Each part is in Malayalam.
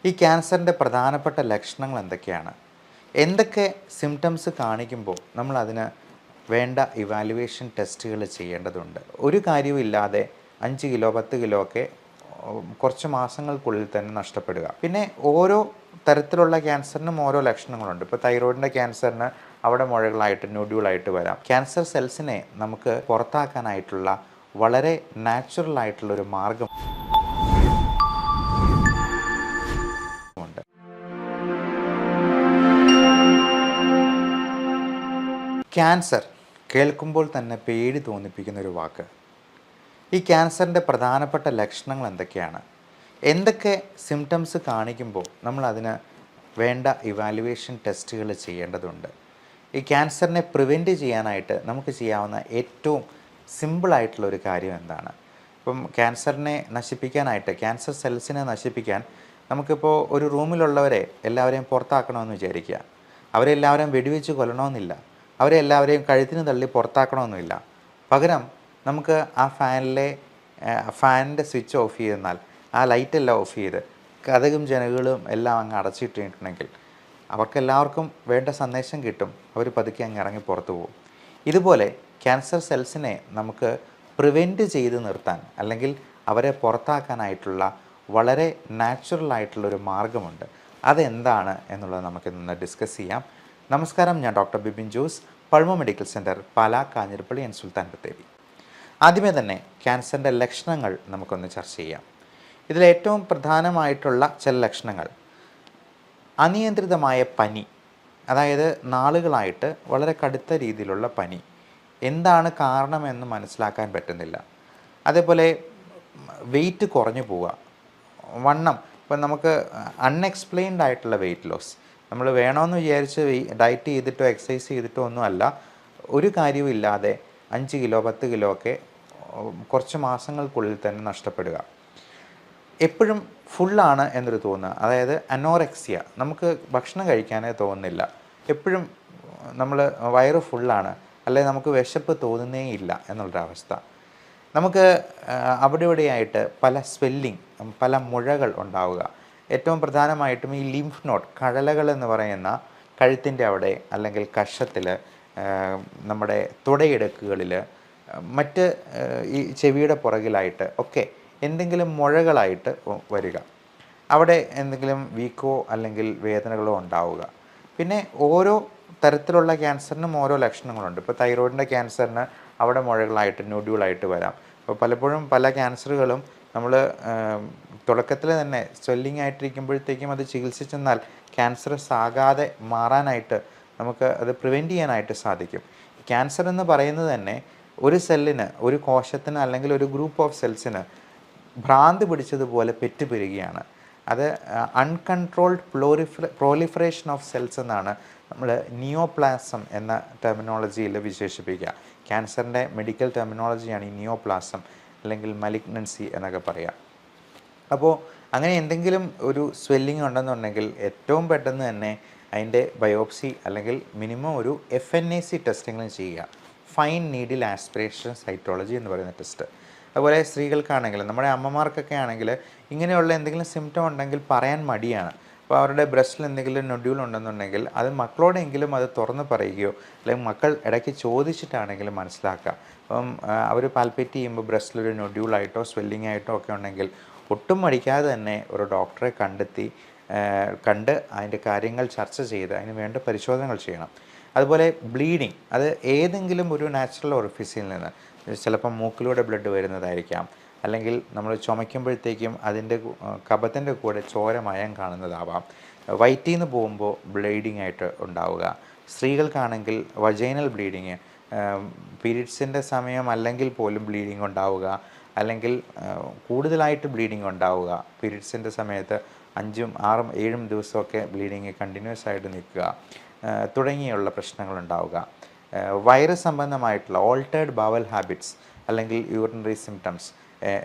ഈ ക്യാൻസറിൻ്റെ പ്രധാനപ്പെട്ട ലക്ഷണങ്ങൾ എന്തൊക്കെയാണ്? എന്തൊക്കെ സിംറ്റംസ് കാണിക്കുമ്പോൾ നമ്മൾ അതിന് വേണ്ട ഇവാലുവേഷൻ ടെസ്റ്റുകൾ ചെയ്യേണ്ടതുണ്ട്? ഒരു കാര്യവും ഇല്ലാതെ 5 കിലോ 10 കിലോ ഒക്കെ കുറച്ച് മാസങ്ങൾക്കുള്ളിൽ തന്നെ നഷ്ടപ്പെടുക. പിന്നെ ഓരോ തരത്തിലുള്ള ക്യാൻസറിനും ഓരോ ലക്ഷണങ്ങളുണ്ട്. ഇപ്പോൾ തൈറോയിഡിൻ്റെ ക്യാൻസറിന് അവിടെ മുഴകളായിട്ട് നോഡ്യൂളായിട്ട് വരാം. ക്യാൻസർ സെൽസിനെ നമുക്ക് പുറത്താക്കാനായിട്ടുള്ള വളരെ നാച്ചുറൽ ആയിട്ടുള്ളൊരു മാർഗം ഉണ്ട്. ക്യാൻസർ കേൾക്കുമ്പോൾ തന്നെ പേടി തോന്നിപ്പിക്കുന്നൊരു വാക്ക്. ഈ ക്യാൻസറിൻ്റെ പ്രധാനപ്പെട്ട ലക്ഷണങ്ങൾ എന്തൊക്കെയാണ്? എന്തൊക്കെ സിംറ്റംസ് കാണിക്കുമ്പോൾ നമ്മൾ അതിന് വേണ്ട ഇവാലുവേഷൻ ടെസ്റ്റുകൾ ചെയ്യേണ്ടതുണ്ട്? ഈ ക്യാൻസറിനെ പ്രിവെൻറ്റ് ചെയ്യാനായിട്ട് നമുക്ക് ചെയ്യാവുന്ന ഏറ്റവും സിമ്പിളായിട്ടുള്ളൊരു കാര്യം എന്താണ്? ഇപ്പം ക്യാൻസറിനെ നശിപ്പിക്കാനായിട്ട്, ക്യാൻസർ സെൽസിനെ നശിപ്പിക്കാൻ നമുക്കിപ്പോൾ ഒരു റൂമിലുള്ളവരെ എല്ലാവരെയും പുറത്താക്കണമെന്ന് വിചാരിക്കുക. അവരെല്ലാവരെയും വെടിവെച്ച് കൊല്ലണമെന്നില്ല. അവരെ എല്ലാവരെയും കഴുത്തിന് തള്ളി പുറത്താക്കണമെന്നില്ല. പകരം നമുക്ക് ആ ഫാനിൻ്റെ സ്വിച്ച് ഓഫ് ചെയ്തെന്നാൽ, ആ ലൈറ്റെല്ലാം ഓഫ് ചെയ്ത് കതകും ജനലുകളും എല്ലാം അങ്ങ് അടച്ചിട്ടിട്ടുണ്ടെങ്കിൽ അവർക്കെല്ലാവർക്കും വേണ്ട സന്ദേശം കിട്ടും. അവർ പതുക്കെ അങ്ങ് ഇറങ്ങി പുറത്തു പോകും. ഇതുപോലെ ക്യാൻസർ സെൽസിനെ നമുക്ക് പ്രിവെൻറ്റ് ചെയ്ത് നിർത്താൻ, അല്ലെങ്കിൽ അവരെ പുറത്താക്കാനായിട്ടുള്ള വളരെ നാച്ചുറലായിട്ടുള്ളൊരു മാർഗമുണ്ട്. അതെന്താണ് എന്നുള്ളത് നമുക്കിന്ന് ഡിസ്കസ് ചെയ്യാം. നമസ്കാരം, ഞാൻ doctor Bibin Jose, Pulmo medical centre, Pala, Kanjirappally and Sulthan Bathery. ആദ്യമേ തന്നെ ക്യാൻസറിൻ്റെ ലക്ഷണങ്ങൾ നമുക്കൊന്ന് ചർച്ച ചെയ്യാം. ഇതിലേറ്റവും പ്രധാനമായിട്ടുള്ള ചില ലക്ഷണങ്ങൾ: അനിയന്ത്രിതമായ പനി, അതായത് നാളുകളായിട്ട് വളരെ കടുത്ത രീതിയിലുള്ള പനി, എന്താണ് കാരണമെന്ന് മനസ്സിലാക്കാൻ പറ്റുന്നില്ല. അതേപോലെ വെയിറ്റ് കുറഞ്ഞു പോവുക, വണ്ണം. ഇപ്പം നമുക്ക് അൺഎക്സ്പ്ലെയിൻഡ് ആയിട്ടുള്ള വെയിറ്റ് ലോസ്, നമ്മൾ വേണമെന്ന് വിചാരിച്ച് ഡയറ്റ് ചെയ്തിട്ടോ എക്സസൈസ് ചെയ്തിട്ടോ ഒന്നുമല്ല, ഒരു കാര്യവും ഇല്ലാതെ 5 കിലോ 10 കിലോ ഒക്കെ കുറച്ച് മാസങ്ങൾക്കുള്ളിൽ തന്നെ നഷ്ടപ്പെടുക. എപ്പോഴും ഫുള്ളാണ് എന്നൊരു തോന്നുക, അതായത് അനോറെക്സിയ, നമുക്ക് ഭക്ഷണം കഴിക്കാനേ തോന്നുന്നില്ല, എപ്പോഴും നമ്മൾ വയറ് ഫുള്ളാണ്, അല്ലെങ്കിൽ നമുക്ക് വിശപ്പ് തോന്നുന്നേ ഇല്ല എന്നുള്ളൊരവസ്ഥ. നമുക്ക് അവിടെ ഇവിടെയായിട്ട് പല സ്വെല്ലിങ്, പല മുഴകൾ ഉണ്ടാവുക. ഏറ്റവും പ്രധാനമായിട്ടും ഈ ലിംഫ് നോഡ്, കഴലകൾ എന്ന് പറയുന്ന കഴുത്തിൻ്റെ അവിടെ, അല്ലെങ്കിൽ കഷത്തിൽ, നമ്മുടെ തുടയിടുക്കുകളിൽ, മറ്റ് ഈ ചെവിയുടെ പുറകിലായിട്ട് ഒക്കെ എന്തെങ്കിലും മുഴകളായിട്ട് വരിക. അവിടെ എന്തെങ്കിലും വീക്കോ അല്ലെങ്കിൽ വേദനകളോ ഉണ്ടാവുക. പിന്നെ ഓരോ തരത്തിലുള്ള ക്യാൻസറിനും ഓരോ ലക്ഷണങ്ങളുണ്ട്. ഇപ്പോൾ തൈറോയിഡിൻ്റെ ക്യാൻസറിന് അവിടെ മുഴകളായിട്ട് നോഡ്യൂളായിട്ട് വരാം. അപ്പോൾ പലപ്പോഴും പല ക്യാൻസറുകളും നമ്മൾ തുടക്കത്തിൽ തന്നെ സ്വെല്ലിംഗ് ആയിട്ടിരിക്കുമ്പോഴത്തേക്കും അത് ചികിത്സിച്ചെന്നാൽ ക്യാൻസറസ് ആകാതെ മാറാനായിട്ട് നമുക്ക് അത് പ്രിവെൻറ്റ് ചെയ്യാനായിട്ട് സാധിക്കും. ക്യാൻസർ എന്ന് പറയുന്നത് തന്നെ ഒരു സെല്ലിന്, ഒരു കോശത്തിന്, അല്ലെങ്കിൽ ഒരു ഗ്രൂപ്പ് ഓഫ് സെൽസിന് ഭ്രാന്ത് പിടിച്ചതുപോലെ പെറ്റുപെരുകയാണ്. അത് അൺകൺട്രോൾഡ് പ്രോലിഫറേഷൻ ഓഫ് സെൽസ് എന്നാണ് നമ്മൾ നിയോപ്ലാസം എന്ന ടെർമിനോളജിയിൽ വിശേഷിപ്പിക്കുക. ക്യാൻസറിൻ്റെ മെഡിക്കൽ ടെർമിനോളജിയാണ് ഈ നിയോപ്ലാസം, അല്ലെങ്കിൽ മലിഗ്നൻസി എന്നൊക്കെ പറയുക. അപ്പോൾ അങ്ങനെ എന്തെങ്കിലും ഒരു സ്വെല്ലിംഗ് ഉണ്ടെന്നുണ്ടെങ്കിൽ ഏറ്റവും പെട്ടെന്ന് തന്നെ അതിൻ്റെ ബയോപ്സി, അല്ലെങ്കിൽ മിനിമം ഒരു FNAC ടെസ്റ്റിംഗ് ചെയ്യുക, ഫൈൻ നീഡിൽ ആസ്പിറേഷൻ സൈറ്റോളജി എന്ന് പറയുന്ന ടെസ്റ്റ്. അതുപോലെ സ്ത്രീകൾക്കാണെങ്കിൽ, നമ്മുടെ അമ്മമാർക്കൊക്കെ ആണെങ്കിൽ ഇങ്ങനെയുള്ള എന്തെങ്കിലും സിംറ്റം ഉണ്ടെങ്കിൽ പറയാൻ മടിയാണ്. അപ്പോൾ അവരുടെ ബ്രസ്റ്റിൽ എന്തെങ്കിലും നൊഡ്യൂൾ ഉണ്ടെന്നുണ്ടെങ്കിൽ അത് മക്കളോടെങ്കിലും അത് തുറന്ന് പറയുകയോ, അല്ലെങ്കിൽ മക്കൾ ഇടയ്ക്ക് ചോദിച്ചിട്ടാണെങ്കിലും മനസ്സിലാക്കുക. അപ്പം അവർ പാൽപ്പേറ്റ് ചെയ്യുമ്പോൾ ബ്രസ്റ്റിലൊരു നൊഡ്യൂളായിട്ടോ സ്വെല്ലിംഗ് ആയിട്ടോ ഒക്കെ ഉണ്ടെങ്കിൽ ഒട്ടും മടിക്കാതെ തന്നെ ഒരു ഡോക്ടറെ കണ്ട് അതിൻ്റെ കാര്യങ്ങൾ ചർച്ച ചെയ്ത് അതിന് വേണ്ട പരിശോധനകൾ ചെയ്യണം. അതുപോലെ ബ്ലീഡിങ്, അത് ഏതെങ്കിലും ഒരു നാച്ചുറൽ ഓറിഫിസിൽ നിന്ന്, ചിലപ്പം മൂക്കിലൂടെ ബ്ലഡ് വരുന്നതായിരിക്കാം, അല്ലെങ്കിൽ നമ്മൾ ചുമയ്ക്കുമ്പോഴത്തേക്കും അതിൻ്റെ കഫത്തിൻ്റെ കൂടെ ചോരമയം കാണുന്നതാവാം. വയറ്റിൽ നിന്ന് പോകുമ്പോൾ ബ്ലീഡിങ് ആയിട്ട് ഉണ്ടാവുക. സ്ത്രീകൾക്കാണെങ്കിൽ വജൈനൽ ബ്ലീഡിങ്, പീരീഡ്സിൻ്റെ സമയം അല്ലെങ്കിൽ പോലും ബ്ലീഡിങ് ഉണ്ടാവുക, അല്ലെങ്കിൽ കൂടുതലായിട്ട് ബ്ലീഡിങ് ഉണ്ടാവുക. പീരീഡ്സിൻ്റെ സമയത്ത് 5, 6, 7 ദിവസമൊക്കെ ബ്ലീഡിങ് കണ്ടിന്യൂസ് ആയിട്ട് നിൽക്കുക തുടങ്ങിയുള്ള പ്രശ്നങ്ങളുണ്ടാവുക. വൈറസ് സംബന്ധമായിട്ടുള്ള ഓൾട്ടേർഡ് ബവൽ ഹാബിറ്റ്സ്, അല്ലെങ്കിൽ യൂറിനറി സിംറ്റംസ്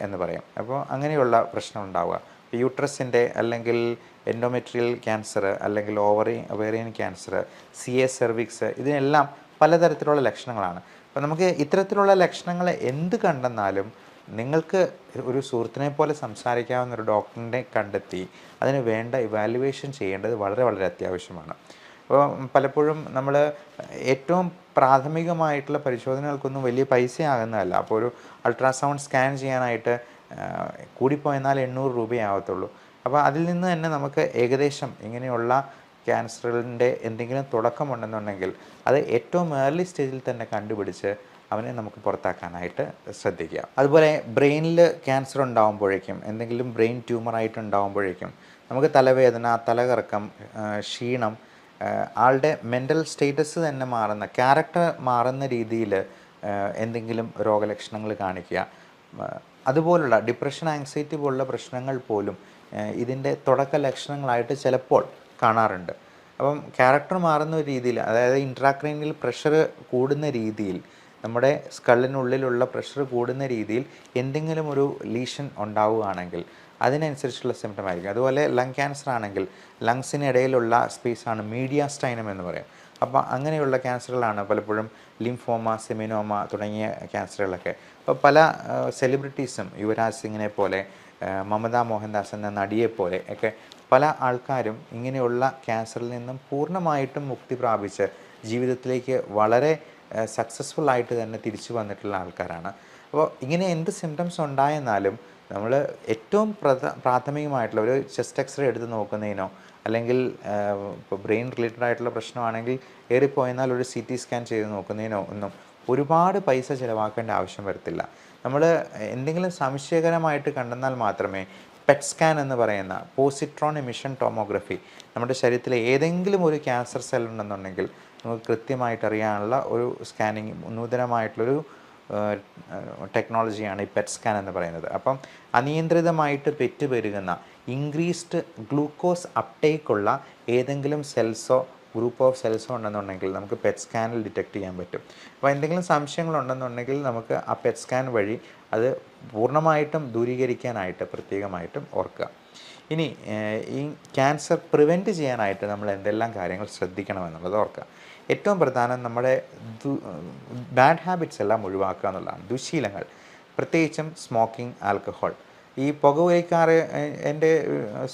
എന്ന് പറയും. അപ്പോൾ അങ്ങനെയുള്ള പ്രശ്നമുണ്ടാവുക. യൂട്രസിൻ്റെ അല്ലെങ്കിൽ എൻഡോമെട്രിയൽ ക്യാൻസർ, അല്ലെങ്കിൽ ഒവേറിയൻ ക്യാൻസർ, CA സെർവിക്സ്, ഇതിനെല്ലാം പലതരത്തിലുള്ള ലക്ഷണങ്ങളാണ്. അപ്പോൾ നമുക്ക് ഇത്തരത്തിലുള്ള ലക്ഷണങ്ങൾ എന്ത് കണ്ടെന്നാലും നിങ്ങൾക്ക് ഒരു സുഹൃത്തിനെ പോലെ സംസാരിക്കാവുന്ന ഒരു ഡോക്ടറിനെ കണ്ടെത്തി അതിന് വേണ്ട ഇവാലുവേഷൻ ചെയ്യേണ്ടത് വളരെ വളരെ അത്യാവശ്യമാണ്. അപ്പോൾ പലപ്പോഴും നമ്മൾ ഏറ്റവും പ്രാഥമികമായിട്ടുള്ള പരിശോധനകൾക്കൊന്നും വലിയ പൈസയാകുന്നതല്ല. അപ്പോൾ ഒരു അൾട്രാസൗണ്ട് സ്കാൻ ചെയ്യാനായിട്ട് കൂടിപ്പോയെന്നാൽ 800 രൂപയാവത്തുള്ളൂ. അപ്പോൾ അതിൽ നിന്ന് തന്നെ നമുക്ക് ഏകദേശം ഇങ്ങനെയുള്ള ക്യാൻസറിൻ്റെ എന്തെങ്കിലും തുടക്കമുണ്ടെന്നുണ്ടെങ്കിൽ അത് ഏറ്റവും ഏർലി സ്റ്റേജിൽ തന്നെ കണ്ടുപിടിച്ച് അവനെ നമുക്ക് പുറത്താക്കാനായിട്ട് ശ്രദ്ധിക്കുക. അതുപോലെ ബ്രെയിനിൽ ക്യാൻസർ ഉണ്ടാകുമ്പോഴേക്കും, എന്തെങ്കിലും ബ്രെയിൻ ട്യൂമറായിട്ട് ഉണ്ടാകുമ്പോഴേക്കും നമുക്ക് തലവേദന, തലകറക്കം, ക്ഷീണം, ആളുടെ മെൻ്റൽ സ്റ്റേറ്റസ് തന്നെ മാറുന്ന, ക്യാരക്ടർ മാറുന്ന രീതിയിൽ എന്തെങ്കിലും രോഗലക്ഷണങ്ങൾ കാണിക്കുക, അതുപോലുള്ള ഡിപ്രഷൻ, ആങ്സൈറ്റി പോലുള്ള പ്രശ്നങ്ങൾ പോലും ഇതിൻ്റെ തുടക്ക ലക്ഷണങ്ങളായിട്ട് ചിലപ്പോൾ കാണാറുണ്ട്. അപ്പം ക്യാരക്ടർ മാറുന്ന രീതിയിൽ, അതായത് ഇൻട്രാക്രൈനിയൽ പ്രഷർ കൂടുന്ന രീതിയിൽ, നമ്മുടെ സ്കള്ളിനുള്ളിലുള്ള പ്രഷർ കൂടുന്ന രീതിയിൽ എന്തെങ്കിലും ഒരു ലീഷൻ ഉണ്ടാവുകയാണെങ്കിൽ അതിനനുസരിച്ചുള്ള സിംറ്റം ആയിരിക്കും. അതുപോലെ ലങ് ക്യാൻസർ ആണെങ്കിൽ ലങ്സിനിടയിലുള്ള സ്പേസാണ് മീഡിയാസ്റ്റൈനം എന്ന് പറയും. അപ്പോൾ അങ്ങനെയുള്ള ക്യാൻസറുകളാണ് പലപ്പോഴും ലിംഫോമ, സെമിനോമ തുടങ്ങിയ ക്യാൻസറുകളൊക്കെ. അപ്പോൾ പല സെലിബ്രിറ്റീസും യുവരാജ് സിംഗിനെ പോലെ, മമത മോഹൻദാസ് എന്ന നടിയെപ്പോലെ ഒക്കെ പല ആൾക്കാരും ഇങ്ങനെയുള്ള ക്യാൻസറിൽ നിന്നും പൂർണ്ണമായിട്ടും മുക്തി പ്രാപിച്ച് ജീവിതത്തിലേക്ക് വളരെ സക്സസ്ഫുൾ ആയിട്ട് തന്നെ തിരിച്ചു വന്നിട്ടുള്ള ആൾക്കാരാണ്. അപ്പോൾ ഇങ്ങനെ എന്ത് സിംറ്റംസ് ഉണ്ടായെന്നാലും നമ്മൾ ഏറ്റവും പ്രാഥമികമായിട്ടുള്ള ഒരു ചെസ്റ്റ് എക്സ്റേ എടുത്ത് നോക്കുന്നതിനോ, അല്ലെങ്കിൽ ഇപ്പോൾ ബ്രെയിൻ റിലേറ്റഡ് ആയിട്ടുള്ള പ്രശ്നമാണെങ്കിൽ ഏറിപ്പോയെന്നാൽ ഒരു CT സ്കാൻ ചെയ്ത് നോക്കുന്നതിനോ ഒന്നും ഒരുപാട് പൈസ ചിലവാക്കേണ്ട ആവശ്യം വരത്തില്ല. നമ്മൾ എന്തെങ്കിലും സംശയകരമായിട്ട് കണ്ടെന്നാൽ മാത്രമേ പെറ്റ് സ്കാൻ എന്ന് പറയുന്ന പോസിട്രോൺ എമിഷൻ ടോമോഗ്രഫി, നമ്മുടെ ശരീരത്തിലെ ഏതെങ്കിലും ഒരു ക്യാൻസർ സെൽ ഉണ്ടെന്നുണ്ടെങ്കിൽ നമുക്ക് കൃത്യമായിട്ട് അറിയാനുള്ള ഒരു സ്കാനിങ്, നൂതനമായിട്ടുള്ളൊരു ടെക്നോളജിയാണ് ഈ പെറ്റ് സ്കാൻ എന്ന് പറയുന്നത്. അപ്പം അനിയന്ത്രിതമായിട്ട് പെറ്റുപെരുകുന്ന, ഇൻക്രീസ്ഡ് ഗ്ലൂക്കോസ് അപ്ടേക്കുള്ള ഏതെങ്കിലും സെൽസോ ഗ്രൂപ്പ് ഓഫ് സെൽസോ ഉണ്ടെന്നുണ്ടെങ്കിൽ നമുക്ക് പെറ്റ് സ്കാനിൽ ഡിറ്റക്ട് ചെയ്യാൻ പറ്റും. അപ്പോൾ എന്തെങ്കിലും സംശയങ്ങളുണ്ടെന്നുണ്ടെങ്കിൽ നമുക്ക് ആ പെറ്റ് സ്കാൻ വഴി അത് പൂർണ്ണമായിട്ടും ദൂരീകരിക്കാനായിട്ട് പ്രത്യേകമായിട്ടും ഓർക്കുക. ഇനി ഈ ക്യാൻസർ പ്രിവെൻറ്റ് ചെയ്യാനായിട്ട് നമ്മൾ എന്തെല്ലാം കാര്യങ്ങൾ ശ്രദ്ധിക്കണമെന്നുള്ളത് ഓർക്കുക. ഏറ്റവും പ്രധാനം നമ്മുടെ ബാഡ് ഹാബിറ്റ്സ് എല്ലാം ഒഴിവാക്കുക എന്നുള്ളതാണ്. ദുശീലങ്ങൾ, പ്രത്യേകിച്ചും സ്മോക്കിംഗ്, ആൽക്കഹോൾ. ഈ പുകവലിക്കാറ്, എൻ്റെ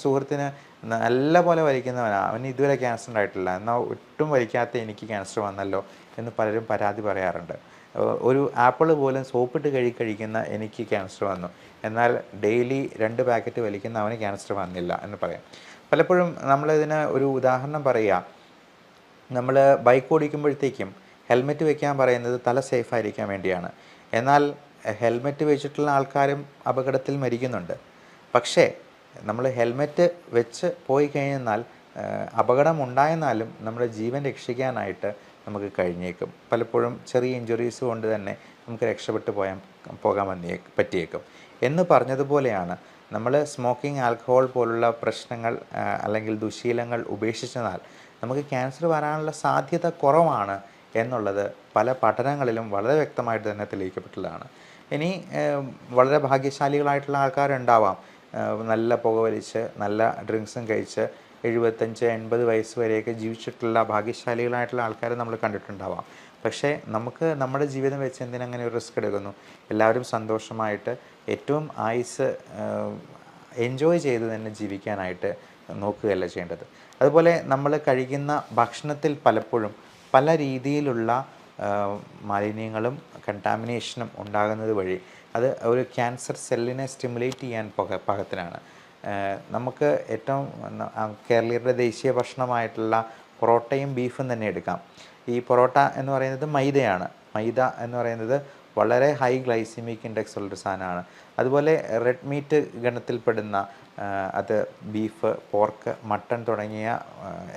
സുഹൃത്തിന് നല്ല പോലെ വലിക്കുന്നവനാണ്, അവന് ഇതുവരെ ക്യാൻസർ ഉണ്ടായിട്ടില്ല, എന്നാൽ ഒട്ടും വലിക്കാത്ത എനിക്ക് ക്യാൻസർ വന്നല്ലോ എന്ന് പലരും പരാതി പറയാറുണ്ട്. ഒരു ആപ്പിൾ പോലും സോപ്പിട്ട് കഴിക്കുന്ന എനിക്ക് ക്യാൻസർ വന്നു, എന്നാൽ ഡെയിലി 2 പാക്കറ്റ് വലിക്കുന്ന അവന് ക്യാൻസർ വന്നില്ല എന്ന് പറയാം. പലപ്പോഴും നമ്മളിതിന് ഒരു ഉദാഹരണം പറയുക, നമ്മൾ ബൈക്ക് ഓടിക്കുമ്പോഴത്തേക്കും ഹെൽമെറ്റ് വെക്കാൻ പറയുന്നത് തല സേഫായിരിക്കാൻ വേണ്ടിയാണ്. എന്നാൽ ഹെൽമെറ്റ് വെച്ചിട്ടുള്ള ആൾക്കാരും അപകടത്തിൽ മരിക്കുന്നുണ്ട്. പക്ഷേ നമ്മൾ ഹെൽമെറ്റ് വെച്ച് പോയി കഴിഞ്ഞാൽ അപകടം ഉണ്ടായെന്നാലും നമ്മുടെ ജീവൻ രക്ഷിക്കാനായിട്ട് നമുക്ക് കഴിഞ്ഞേക്കും. പലപ്പോഴും ചെറിയ ഇഞ്ചുറീസ് കൊണ്ട് തന്നെ നമുക്ക് രക്ഷപ്പെട്ടു പോകാൻ പറ്റിയേക്കും. എന്ന് പറഞ്ഞതുപോലെയാണ് നമ്മൾ സ്മോക്കിംഗ്, ആൽക്കഹോൾ പോലുള്ള പ്രശ്നങ്ങൾ അല്ലെങ്കിൽ ദുശീലങ്ങൾ ഉപേക്ഷിച്ചെന്നാൽ നമുക്ക് ക്യാൻസർ വരാനുള്ള സാധ്യത കുറവാണ് എന്നുള്ളത് പല പഠനങ്ങളിലും വളരെ വ്യക്തമായിട്ട് തന്നെ തെളിയിക്കപ്പെട്ടുള്ളതാണ്. ഇനി വളരെ ഭാഗ്യശാലികളായിട്ടുള്ള ആൾക്കാരുണ്ടാവാം, നല്ല പുകവലിച്ച് നല്ല ഡ്രിങ്ക്സും കഴിച്ച് 75-80 വയസ്സ് വരെയൊക്കെ ജീവിച്ചിട്ടുള്ള ഭാഗ്യശാലികളായിട്ടുള്ള ആൾക്കാരെ നമ്മൾ കണ്ടിട്ടുണ്ടാവാം. പക്ഷേ നമുക്ക് നമ്മുടെ ജീവിതം വെച്ച് എന്തിനങ്ങനെ ഒരു റിസ്ക് എടുക്കുന്നു? എല്ലാവരും സന്തോഷമായിട്ട് ഏറ്റവും ആയുസ് എൻജോയ് ചെയ്ത് തന്നെ ജീവിക്കാനായിട്ട് നോക്കുകയല്ല ചെയ്യേണ്ടത്. അതുപോലെ നമ്മൾ കഴിക്കുന്ന ഭക്ഷണത്തിൽ പലപ്പോഴും പല രീതിയിലുള്ള മാലിന്യങ്ങളും കണ്ടാമിനേഷനും ഉണ്ടാകുന്നത് വഴി അത് ഒരു ക്യാൻസർ സെല്ലിനെ സ്റ്റിമുലേറ്റ് ചെയ്യാൻ പാകത്തിനാണ്. നമുക്ക് ഏറ്റവും കേരളീയരുടെ ദേശീയ ഭക്ഷണമായിട്ടുള്ള പൊറോട്ടയും ബീഫും തന്നെ എടുക്കാം. ഈ പൊറോട്ട എന്ന് പറയുന്നത് മൈദയാണ്. മൈദ എന്ന് പറയുന്നത് വളരെ ഹൈ ഗ്ലൈസിമിക് ഇൻഡെക്സ് ഉള്ളൊരു സാധനമാണ്. അതുപോലെ റെഡ് മീറ്റ് ഗണത്തിൽപ്പെടുന്ന അത് ബീഫ്, പോർക്ക്, മട്ടൺ തുടങ്ങിയ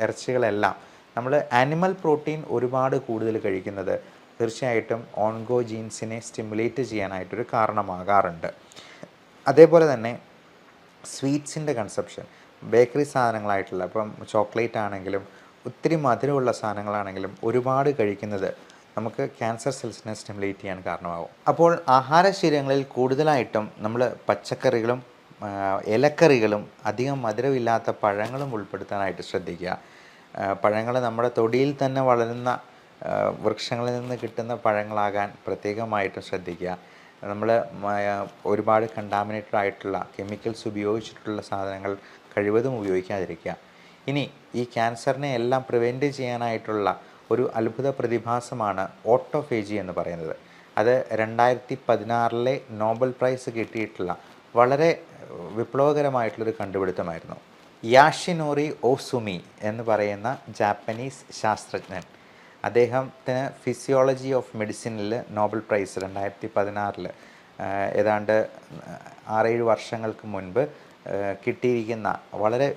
ഇറച്ചികളെല്ലാം നമ്മൾ ആനിമൽ പ്രോട്ടീൻ ഒരുപാട് കൂടുതൽ കഴിക്കുന്നത് തീർച്ചയായിട്ടും ഓൺകോജീൻസിനെ സ്റ്റിമുലേറ്റ് ചെയ്യാനായിട്ടൊരു കാരണമാകാറുണ്ട്. അതേപോലെ തന്നെ സ്വീറ്റ്സിൻ്റെ കൺസപ്ഷൻ, ബേക്കറി സാധനങ്ങളായിട്ടുള്ള ഇപ്പം ചോക്ലേറ്റ് ആണെങ്കിലും ഒത്തിരി മധുരമുള്ള സാധനങ്ങളാണെങ്കിലും ഒരുപാട് കഴിക്കുന്നത് നമുക്ക് ക്യാൻസർ സെൽസിനെ സ്റ്റിമുലേറ്റ് ചെയ്യാൻ കാരണമാകും. അപ്പോൾ ആഹാരശീലങ്ങളിൽ കൂടുതലായിട്ടും നമ്മൾ പച്ചക്കറികളും ഇലക്കറികളും അധികം മധുരമില്ലാത്ത പഴങ്ങളും ഉൾപ്പെടുത്താനായിട്ട് ശ്രദ്ധിക്കുക. പഴങ്ങൾ നമ്മുടെ തൊടിയിൽ തന്നെ വളരുന്ന വൃക്ഷങ്ങളിൽ നിന്ന് കിട്ടുന്ന പഴങ്ങളാകാൻ പ്രത്യേകമായിട്ടും ശ്രദ്ധിക്കുക. നമ്മൾ ഒരുപാട് കണ്ടാമിനേറ്റഡ് ആയിട്ടുള്ള കെമിക്കൽസ് ഉപയോഗിച്ചിട്ടുള്ള സാധനങ്ങൾ കഴിവതും ഉപയോഗിക്കാതിരിക്കുക. ഇനി ഈ ക്യാൻസറിനെ എല്ലാം പ്രിവെൻറ്റ് ചെയ്യാനായിട്ടുള്ള ഒരു അത്ഭുത പ്രതിഭാസമാണ് ഓട്ടോഫേജി എന്ന് പറയുന്നത്. അത് 2016 നോബൽ പ്രൈസ് കിട്ടിയിട്ടുള്ള വളരെ വിപ്ലവകരമായിട്ടുള്ളൊരു കണ്ടുപിടുത്തമായിരുന്നു. യാഷിനോറി ഓസുമി എന്ന് പറയുന്ന ജാപ്പനീസ് ശാസ്ത്രജ്ഞൻ, അദ്ദേഹത്തിന് ഫിസിയോളജി ഓഫ് മെഡിസിനിൽ നോബൽ പ്രൈസ് 2016 ഏതാണ്ട് 6-7 വർഷങ്ങൾക്ക് മുൻപ് കിട്ടിയിരിക്കുന്ന വളരെ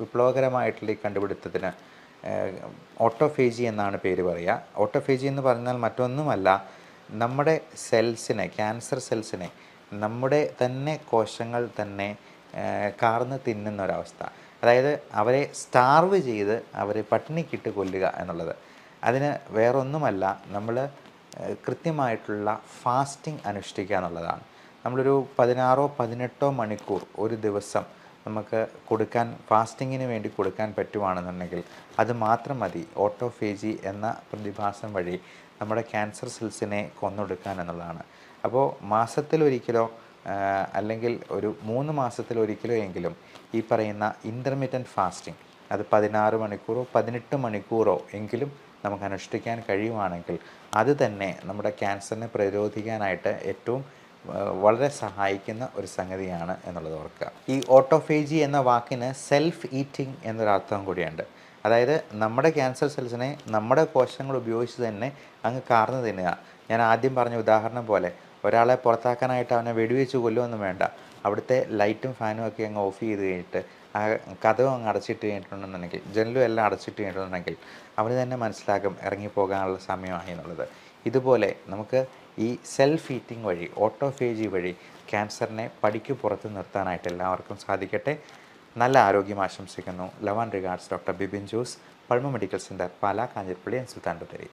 വിപ്ലവകരമായിട്ടുള്ള ഈ കണ്ടുപിടുത്തത്തിന് ഓട്ടോഫേജി എന്നാണ് പേര് പറയുക. ഓട്ടോഫേജി എന്ന് പറഞ്ഞാൽ മറ്റൊന്നുമല്ല, നമ്മുടെ സെൽസിനെ, ക്യാൻസർ സെൽസിനെ നമ്മുടെ തന്നെ കോശങ്ങൾ തന്നെ കാർന്ന് തിന്നുന്ന ഒരവസ്ഥ. അതായത് അവരെ സ്റ്റാർവ് ചെയ്ത് അവരെ പട്ടിണിക്കിട്ട് കൊല്ലുക എന്നുള്ളത്. അതിന് വേറൊന്നുമല്ല, നമ്മൾ കൃത്യമായിട്ടുള്ള ഫാസ്റ്റിംഗ് അനുഷ്ഠിക്കുക എന്നുള്ളതാണ്. നമ്മളൊരു 16-18 മണിക്കൂർ ഒരു ദിവസം നമുക്ക് കൊടുക്കാൻ, ഫാസ്റ്റിങ്ങിന് വേണ്ടി കൊടുക്കാൻ പറ്റുവാണെന്നുണ്ടെങ്കിൽ അത് മാത്രം മതി ഓട്ടോഫേജി എന്ന പ്രതിഭാസം വഴി നമ്മുടെ ക്യാൻസർ സെൽസിനെ കൊന്നൊടുക്കാൻ എന്നുള്ളതാണ്. അപ്പോൾ മാസത്തിലൊരിക്കലോ അല്ലെങ്കിൽ ഒരു 3 മാസത്തിലൊരിക്കലോ എങ്കിലും ഈ പറയുന്ന ഇൻ്റർമിറ്റൻറ്റ് ഫാസ്റ്റിംഗ്, അത് 16 മണിക്കൂറോ 18 മണിക്കൂറോ എങ്കിലും നമുക്ക് അനുഷ്ഠിക്കാൻ കഴിയുവാണെങ്കിൽ അത് തന്നെ നമ്മുടെ ക്യാൻസറിനെ പ്രതിരോധിക്കാനായിട്ട് ഏറ്റവും വളരെ സഹായിക്കുന്ന ഒരു സംഗതിയാണ് എന്നുള്ളത് ഓർക്കുക. ഈ ഓട്ടോഫേജി എന്ന വാക്കിന് സെൽഫ് ഈറ്റിംഗ് എന്നൊരർത്ഥം കൂടിയുണ്ട്. അതായത് നമ്മുടെ ക്യാൻസർ സെൽസിനെ നമ്മുടെ കോശങ്ങൾ ഉപയോഗിച്ച് തന്നെ അങ്ങ് കാർന്ന് തിന്നുക. ഞാൻ ആദ്യം പറഞ്ഞ ഉദാഹരണം പോലെ ഒരാളെ പുറത്താക്കാനായിട്ട് അവനെ വെടിവെച്ച് കൊല്ലുമൊന്നും വേണ്ട. അവിടുത്തെ ലൈറ്റും ഫാനും ഒക്കെ അങ്ങ് ഓഫ് ചെയ്ത് കഴിഞ്ഞിട്ട് ആ കതവും അങ്ങ് അടച്ചിട്ട് കഴിഞ്ഞിട്ടുണ്ടെന്നുണ്ടെങ്കിൽ, ജനലും എല്ലാം അടച്ചിട്ട് കഴിഞ്ഞിട്ടുണ്ടെങ്കിൽ അവന് തന്നെ മനസ്സിലാക്കും ഇറങ്ങിപ്പോകാനുള്ള സമയമായി എന്നുള്ളത്. ഇതുപോലെ നമുക്ക് ഈ സെൽഫ് ഈറ്റിംഗ് വഴി, ഓട്ടോഫേജി വഴി ക്യാൻസറിനെ പടിക്ക് പുറത്ത് നിർത്താനായിട്ട് എല്ലാവർക്കും സാധിക്കട്ടെ. നല്ല ആരോഗ്യം ആശംസിക്കുന്നു. Love and regards, doctor Bibin Jose, Pulmo medical centre, Pala, Kanjirappally and Sulthan Bathery.